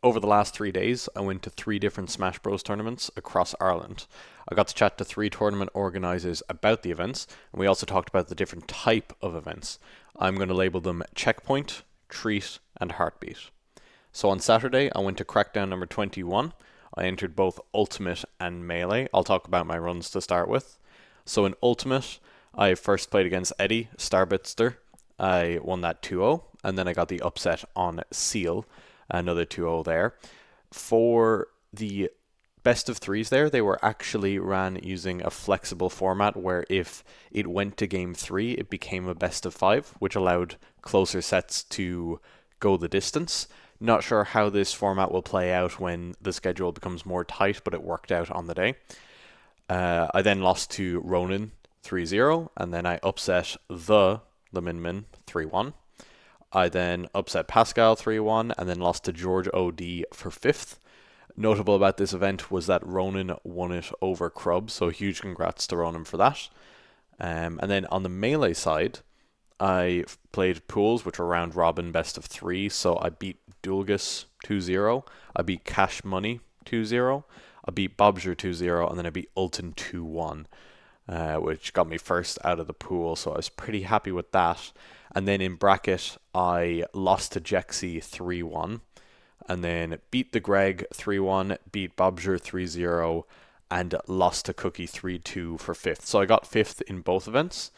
Over the last 3 days, I went to three different Smash Bros tournaments across Ireland. I got to chat to three tournament organisers about the events, and we also talked about the different type of events. I'm going to label them Checkpoint, Treat, and Heartbeat. So on Saturday, I went to Crackdown number 21. I entered both Ultimate and Melee. I'll talk about my runs to start with. So in Ultimate, I first played against Eddie Starbitster. I won that 2-0, and then I got the upset on Seal, another 2-0 there. For the best of threes there, they were actually ran using a flexible format where if it went to game three, it became a best of five, which allowed closer sets to go the distance. Not sure how this format will play out when the schedule becomes more tight, but it worked out on the day. I then lost to Ronan 3-0, and then I upset the Min Min 3-1. I then upset Pascal 3-1, and then lost to George OD for fifth. Notable about this event was that Ronan won it over Crub, so huge congrats to Ronan for that. And then on the Melee side, I played pools, which were round robin best of three, so I beat Dulgus 2-0, I beat Cash Money 2-0, I beat Bobger 2-0, and then I beat Ulton 2-1, which got me first out of the pool, so I was pretty happy with that. And then in bracket, I lost to Jexy 3-1, and then beat the Greg 3-1, beat Bobger 3-0, and lost to Cookie 3-2 for fifth. So I got fifth in both events.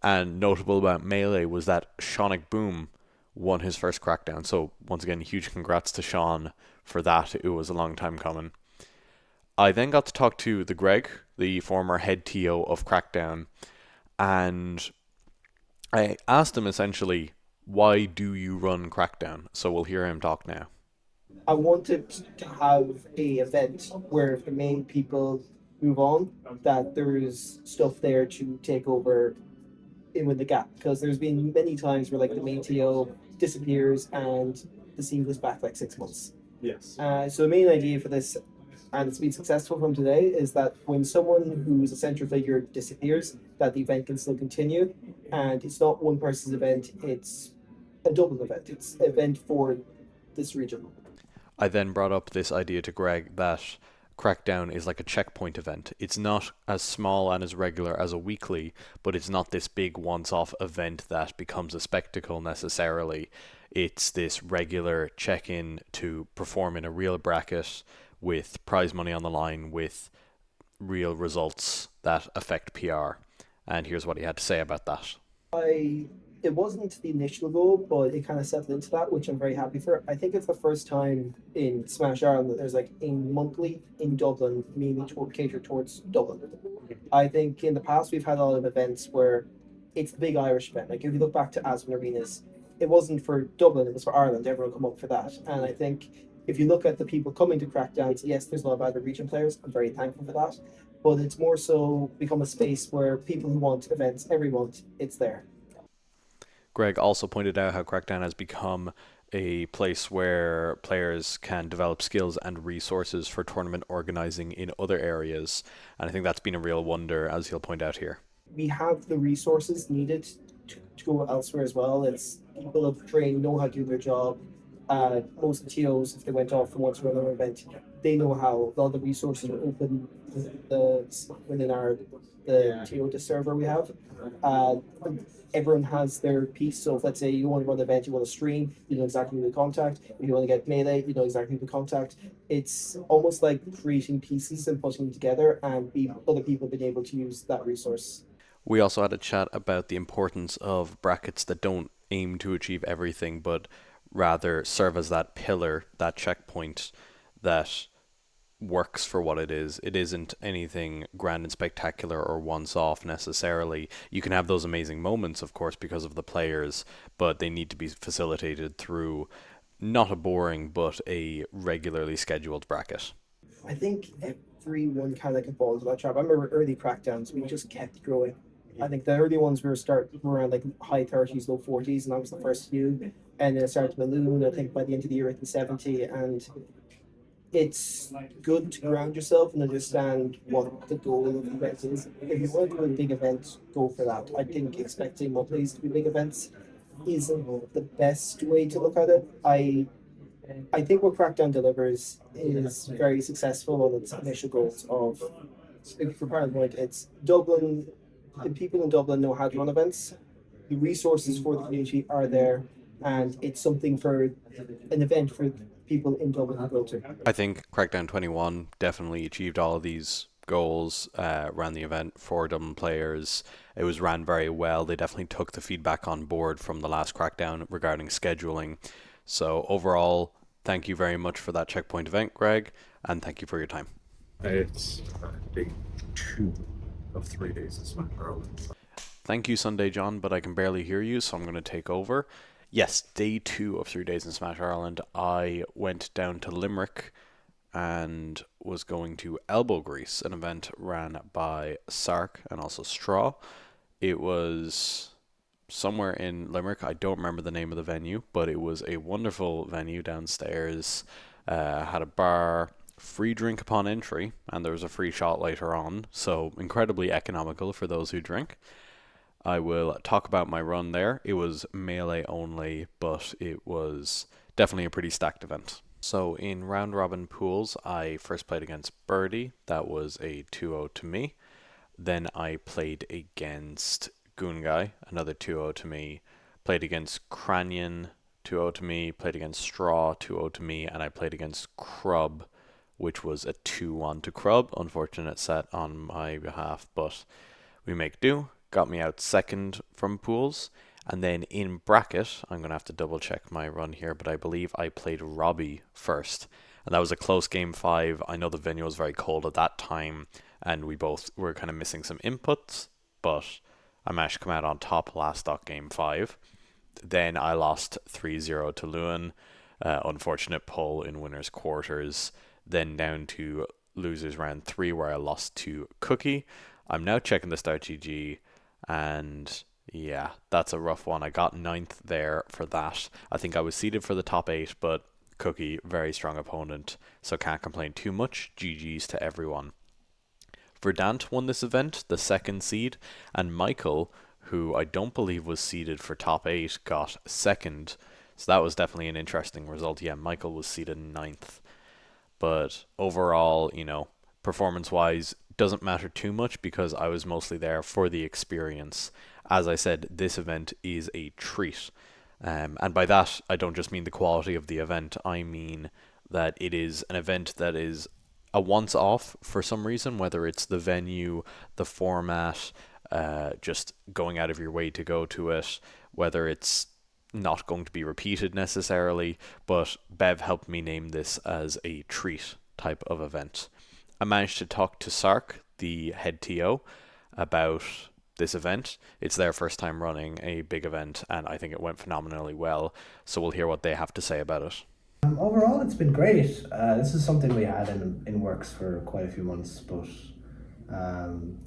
And notable about Melee was that Shonic Boom won his first Crackdown. So once again, huge congrats to Sean for that. It was a long time coming. I then got to talk to the Greg, the former head TO of Crackdown, and I asked him essentially, why do you run Crackdown? So we'll hear him talk now. I wanted to have a event where if the main people move on, that there is stuff there to take over in with the gap. Because there's been many times where like the main TO disappears and the scene goes back like 6 months. Yes. So the main idea for this, and it's been successful from today, is that when someone who's a central figure disappears, that the event can still continue, and it's not one person's event; it's a double event. It's an event for this region. I then brought up this idea to Greg that Crackdown is like a checkpoint event. It's not as small and as regular as a weekly, but it's not this big once off event that becomes a spectacle necessarily. It's this regular check in to perform in a real bracket with prize money on the line, with real results that affect PR. And here's what he had to say about that. I It wasn't the initial goal, but it kind of settled into that, which I'm very happy for. I think it's the first time in Smash Ireland that there's like a monthly in Dublin, mainly catered towards Dublin. I think in the past we've had a lot of events where it's the big Irish event. Like if you look back to Aspen Arenas, it wasn't for Dublin, it was for Ireland. Everyone come up for that. And I think if you look at the people coming to Crackdowns, yes, there's a lot of other region players. I'm very thankful for that. But it's more so become a space where people who want events every month, it's there. Greg also pointed out how Crackdown has become a place where players can develop skills and resources for tournament organizing in other areas. And I think that's been a real wonder, as he'll point out here. We have the resources needed to go elsewhere as well. It's people have trained, know how to do their job. Most of the TOs, if they went off from one to another event, they know how. All the resources are open within our the TO server we have. Uh, Everyone has their piece. So if let's say you want to run an event, you want to stream, you know exactly who to contact. If you want to get melee, you know exactly who to contact. It's almost like creating pieces and putting them together, and other people being able to use that resource. We also had a chat about the importance of brackets that don't aim to achieve everything, but rather serve as that pillar, that checkpoint that works for what it is. It isn't anything grand and spectacular or once off necessarily. You can have those amazing moments, of course, because of the players, but they need to be facilitated through not a boring but a regularly scheduled bracket. I think everyone kind of can fall into that trap. I remember early crackdowns, we just kept growing. I think the early ones were around like high 30s, low 40s, and that was the first few. And then it started to balloon. I think by the end of the year, it was 70. And it's good to ground yourself and understand what the goal of the event is. If you want to do a big event, go for that. I think expecting monthlies to be big events isn't the best way to look at it. I I think what Crackdown delivers is very successful on its initial goals of, for part of the point, it's Dublin, the people in Dublin know how to run events, the resources for the community are there, and it's something for an event for people in Dublin to go to. I think Crackdown 21 definitely achieved all of these goals, ran the event for Dublin players. It was ran very well. They definitely took the feedback on board from the last Crackdown regarding scheduling. So, overall, thank you very much for that checkpoint event, Greg, and thank you for your time. It's day 2 of 3 days in Smack Ireland. Thank you, Sunday John, but I can barely hear you, so I'm going to take over. Yes, day 2 of 3 days in Smash Ireland. I went down to Limerick and was going to Elbow Grease, an event ran by Sark and also Straw. It was somewhere in Limerick. I don't remember the name of the venue, but it was a wonderful venue downstairs. Had a bar, free drink upon entry, and there was a free shot later on, so incredibly economical for those who drink. I will talk about my run there. It was melee only, but it was definitely a pretty stacked event. So in round robin pools, I first played against Birdie. That was a 2-0 to me. Then I played against Goonguy, another 2-0 to me. Played against Cranyon, 2-0 to me. Played against Straw, 2-0 to me. And I played against Crub, which was a 2-1 to Crub. Unfortunate set on my behalf, but we make do. Got me out second from pools. And then in bracket, I'm going to have to double check my run here, but I believe I played Robbie first. And that was a close game 5. I know the venue was very cold at that time, and we both were kind of missing some inputs, but I managed to come out on top last stock game 5. Then I lost 3-0 to Lewin. Unfortunate pull in winners' quarters. Then down to losers round 3, where I lost to Cookie. I'm now checking the start GG, and yeah, that's a rough one. I got 9th there for that. I think I was seeded for the top 8, but Cookie, very strong opponent, so can't complain too much. GG's to everyone. Verdant won this event, the second seed, and Michael, who I don't believe was seeded for top 8, got second. So that was definitely an interesting result. Yeah, Michael was seeded 9th. But overall, performance-wise, doesn't matter too much because I was mostly there for the experience. As I said, this event is a treat. And by that, I don't just mean the quality of the event. I mean that it is an event that is a once-off for some reason, whether it's the venue, the format, just going out of your way to go to it, whether it's not going to be repeated necessarily, but Bev helped me name this as a treat type of event. I managed to talk to Sark, the head TO, about this event. It's their first time running a big event, and I think it went phenomenally well, so we'll hear what they have to say about it. Overall, it's been great. This is something we had in works for quite a few months, but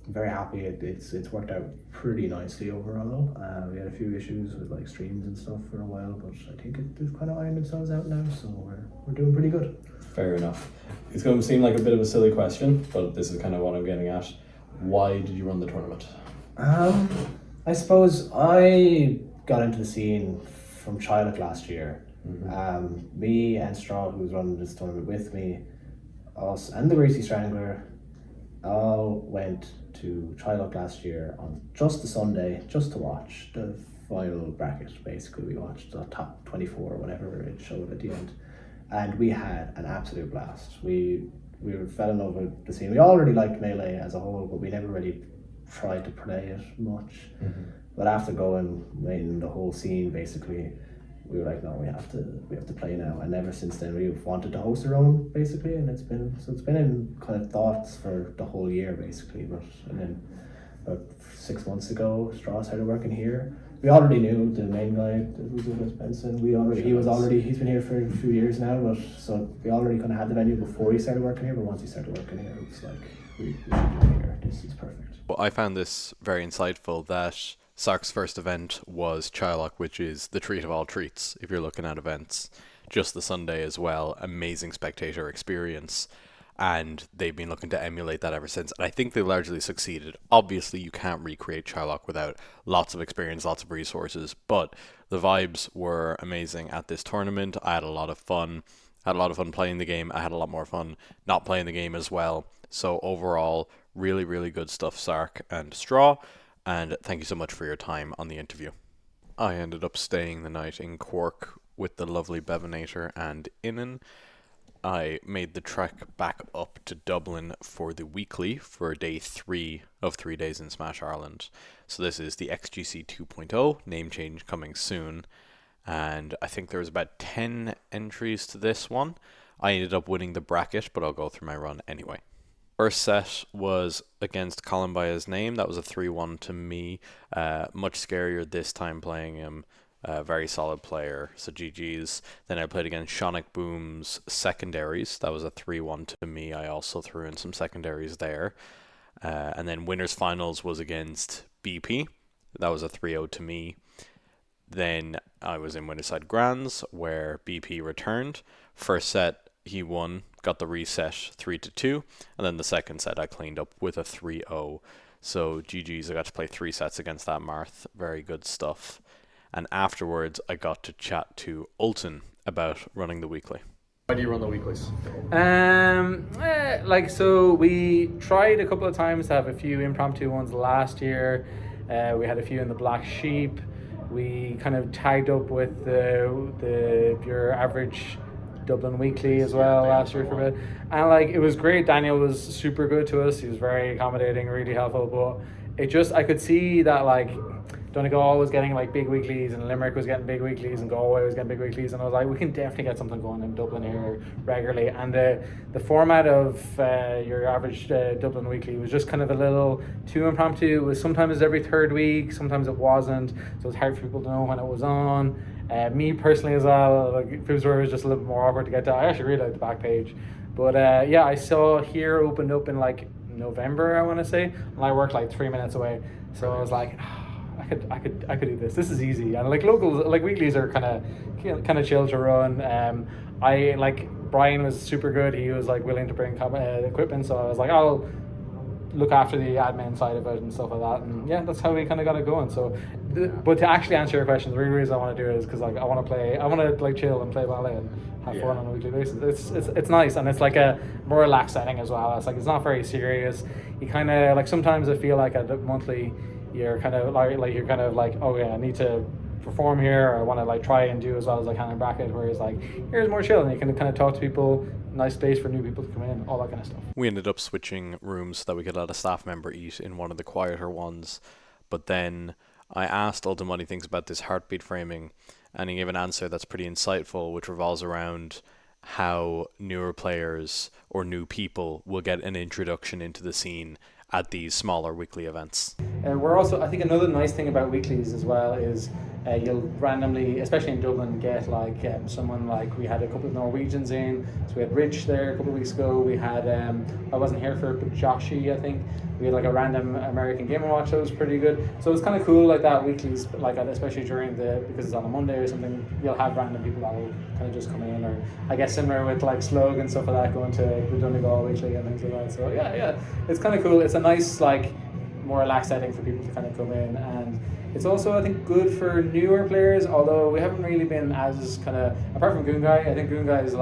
very happy. It's worked out pretty nicely overall. We had a few issues with like streams and stuff for a while, but I think they've kind of ironed themselves out now, so we're doing pretty good. Fair enough. It's going to seem like a bit of a silly question, but this is kind of what I'm getting at. Why did you run the tournament? I suppose I got into the scene from Chillick last year. Mm-hmm. Me and Straw, who was running this tournament with me, us and the Greasy Strangler, all went to Chillick last year on just the Sunday, just to watch the final bracket. Basically, we watched the top 24 or whatever it showed at the end, and we had an absolute blast. We fell in love with the scene. We already liked Melee as a whole, but we never really tried to play it much. Mm-hmm. But after going in the whole scene, basically, we were like, no, we have to play now. And ever since then, we've wanted to host our own, basically, and it's been in kind of thoughts for the whole year, basically. And then about 6 months ago, Straw started working here. We already knew the main guy who's with us, Benson. He's been here for a few years now, but so we already kind of had the venue before he started working here. But once he started working here, it was like we should do it here. This is perfect. Well, I found this very insightful that Sark's first event was Chillick, which is the treat of all treats if you're looking at events. Just the Sunday as well, amazing spectator experience. and they've been looking to emulate that ever since. And I think they largely succeeded. Obviously, you can't recreate Shylock without lots of experience, lots of resources, but the vibes were amazing at this tournament. I had a lot of fun. I had a lot of fun playing the game. I had a lot more fun not playing the game as well. So overall, really, really good stuff, Sark and Straw. And thank you so much for your time on the interview. I ended up staying the night in Cork with the lovely Bevenator and Inan. I made the trek back up to Dublin for the weekly for day 3 of 3 days in Smash Ireland. So this is the XGC 2.0, name change coming soon. And I think there was about 10 entries to this one. I ended up winning the bracket, but I'll go through my run anyway. First set was against Colin by his name. That was a 3-1 to me. Much scarier this time playing him. Very solid player, so GG's. Then I played against Shonic Boom's secondaries. That was a 3-1 to me. I also threw in some secondaries there. And then winners finals was against BP. That was a 3-0 to me. Then I was in Winterside Grands where BP returned. First set he won, got the reset 3-2, and then the second set I cleaned up with a 3-0. So GG's, I got to play 3 sets against that Marth. Very good stuff. And afterwards I got to chat to Ulton about running the weekly. Why do you run the weeklies? So we tried a couple of times to have a few impromptu ones last year. We had a few in the Black Sheep. We kind of tagged up with your average Dublin Weekly as well last year for a bit, and it was great. Daniel was super good to us. He was very accommodating, really helpful, but I could see that Donegal was getting big weeklies, and Limerick was getting big weeklies, and Galway was getting big weeklies, and I was like, we can definitely get something going in Dublin here regularly. And the format of your average Dublin Weekly was just kind of a little too impromptu. It was sometimes every third week, sometimes it wasn't, so it's hard for people to know when it was on. Me personally as well, Fibsware was just a little bit more awkward to get to. I actually really liked the back page, but I saw here opened up in November, I want to say, and I worked 3 minutes away, so I was like, I could do this. This is easy, and locals, weeklies are kind of chill to run. Brian was super good. He was willing to bring equipment, so I was like, I'll look after the admin side of it and stuff like that, and that's how we kind of got it going. So but to actually answer your question, the real reason I want to do it is because I want to chill and play ballet and have fun on a weekly basis. It's nice, and it's a more relaxed setting as well. It's not very serious. You kind of sometimes I feel at the monthly you're kind of oh yeah, I need to perform here, or I want to try and do as well as I can in bracket, whereas here's more chill and you can kind of talk to people, nice space for new people to come in, all that kind of stuff. We ended up switching rooms so that we could let a staff member eat in one of the quieter ones, but then I asked Ultim what he thinks about this heartbeat framing, and he gave an answer that's pretty insightful, which revolves around how newer players or new people will get an introduction into the scene at these smaller weekly events. We're also, I think another nice thing about weeklies as well is you'll randomly, especially in Dublin, get someone we had a couple of Norwegians in, so we had Rich there a couple of weeks ago. We had I wasn't here for it, but Joshi, I think. We had a random American Game & Watch that was pretty good. So it's kind of cool that weeklies especially during because it's on a Monday or something, you'll have random people that will kind of just come in, or I guess similar with Slug and stuff like that, going to the Donegal Weekly and things like that. So yeah, it's kind of cool. It's a nice more relaxed setting for people to kind of come in, and it's also, I think, good for newer players, although we haven't really been as apart from Goonguy. I think Goonguy has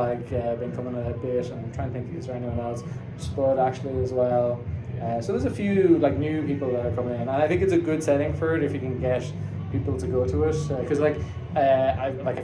been coming a bit, and I'm trying to think, is there anyone else? Spud actually as well. So there's a few new people that are coming in, and I think it's a good setting for it if you can get people to go to it, because I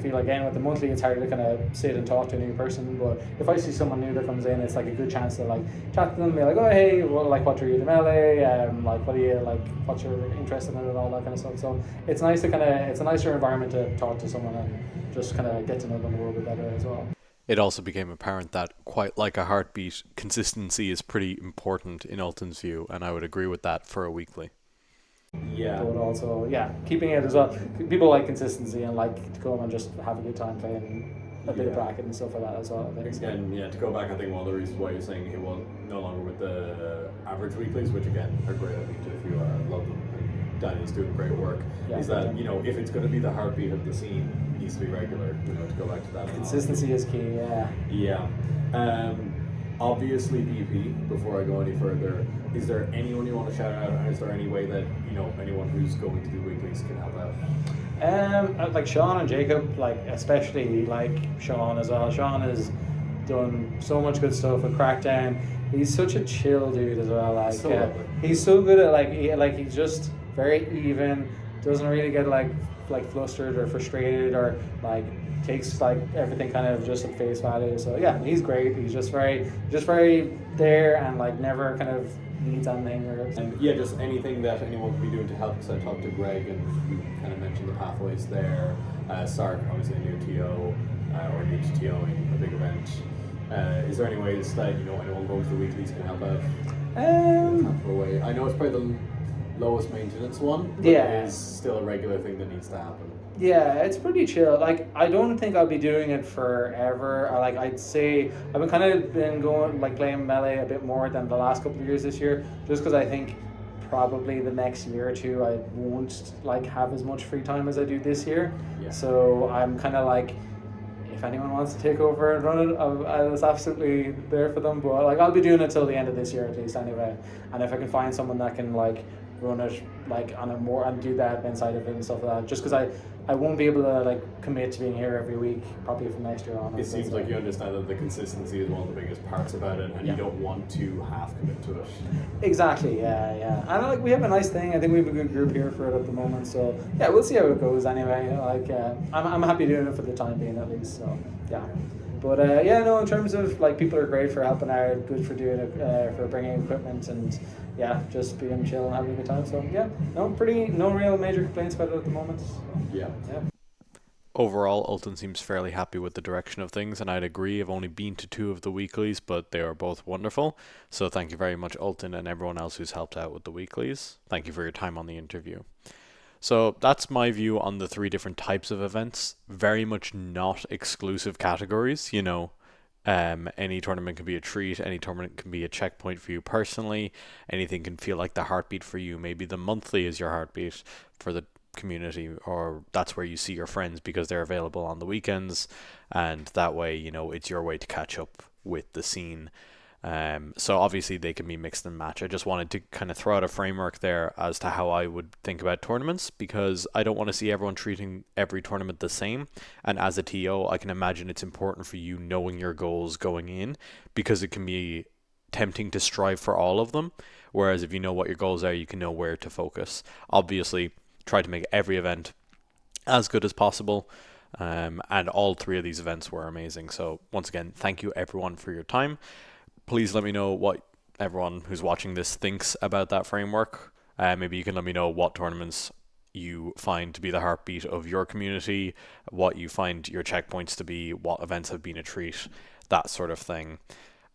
feel again with the monthly it's hard to kind of sit and talk to a new person, but if I see someone new that comes in, it's a good chance to chat to them, be oh hey, well, what are you in melee, what are you what's your interest in it, and all that kind of stuff. So it's nice to it's a nicer environment to talk to someone and just kind of get to know them a little bit better as well. It also became apparent that, quite like a heartbeat, consistency is pretty important in Ulton's view, and I would agree with that for a weekly. Yeah. But also, keeping it as well. People like consistency and to go and just have a good time playing a bit of bracket and stuff like that as well, I think. And to go back, I think one of the reasons why you're saying it was no longer with the average weeklies, which again are great, I think, if you love them. Daniel's doing great work. Is that if it's going to be the heartbeat of the scene, it needs to be regular. To go back to that. Consistency is key. Yeah. Yeah. Obviously, BP. Before I go any further, is there anyone you want to shout out, and is there any way that anyone who's going to the weeklies can help out? Like Sean and Jacob, like especially like Sean as well. Sean has done so much good stuff with Crackdown. He's such a chill dude as well. Like So lovely. he's so good at he's just very even. Doesn't really get like flustered or frustrated or like takes like everything kind of just at face value. So yeah, he's great. He's just very there and like never kind of needs anything or. And yeah, just anything that anyone can be doing to help. Because I talked to Greg and you kind of mentioned the pathways there. Sark, obviously a new TO or new to TOing a big event. Is there any ways that anyone going to the weeklies can help out? Way. I know it's probably the lowest maintenance one, but it is still a regular thing that needs to happen. Yeah, it's pretty chill. Like I don't think I'll be doing it forever. Like I'd say I've been going like playing Melee a bit more than the last couple of years this year, just because I think probably the next year or two I won't like have as much free time as I do this year. Yeah. So I'm kind of like, if anyone wants to take over and run it, I was absolutely there for them. But like I'll be doing it till the end of this year at least anyway. And if I can find someone that can like run it like on a more and do that inside of it and stuff like that, just because I won't be able to like commit to being here every week probably from next year on. It seems like you understand that the consistency is one of the biggest parts about it, and you don't want to half commit to it. Exactly, yeah. And like we have a nice thing. I think we have a good group here for it at the moment. So yeah, we'll see how it goes anyway. Like I'm happy doing it for the time being at least. So yeah. But in terms of like people are great for helping out, good for doing it, for bringing equipment and just being chill and having a good time. So yeah, no real major complaints about it at the moment. So, yeah. Overall, Ulton seems fairly happy with the direction of things, and I'd agree. I've only been to 2 of the weeklies, but they are both wonderful. So thank you very much, Ulton, and everyone else who's helped out with the weeklies. Thank you for your time on the interview. So that's my view on the 3 different types of events. Very much not exclusive categories. Any tournament can be a treat. Any tournament can be a checkpoint for you personally. Anything can feel like the heartbeat for you. Maybe the monthly is your heartbeat for the community, or that's where you see your friends because they're available on the weekends, and that way it's your way to catch up with the scene. So obviously they can be mixed and match. I just wanted to kind of throw out a framework there as to how I would think about tournaments, because I don't want to see everyone treating every tournament the same. And as a TO, I can imagine it's important for you knowing your goals going in, because it can be tempting to strive for all of them. Whereas if you know what your goals are, you can know where to focus. Obviously, try to make every event as good as possible. And all 3 of these events were amazing. So once again, thank you everyone for your time. Please let me know what everyone who's watching this thinks about that framework. Maybe you can let me know what tournaments you find to be the heartbeat of your community, what you find your checkpoints to be, what events have been a treat, that sort of thing.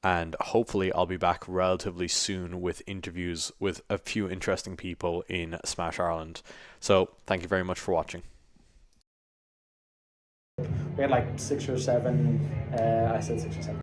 And hopefully I'll be back relatively soon with interviews with a few interesting people in Smash Ireland. So thank you very much for watching. We had like 6 or 7. I said 6 or 7.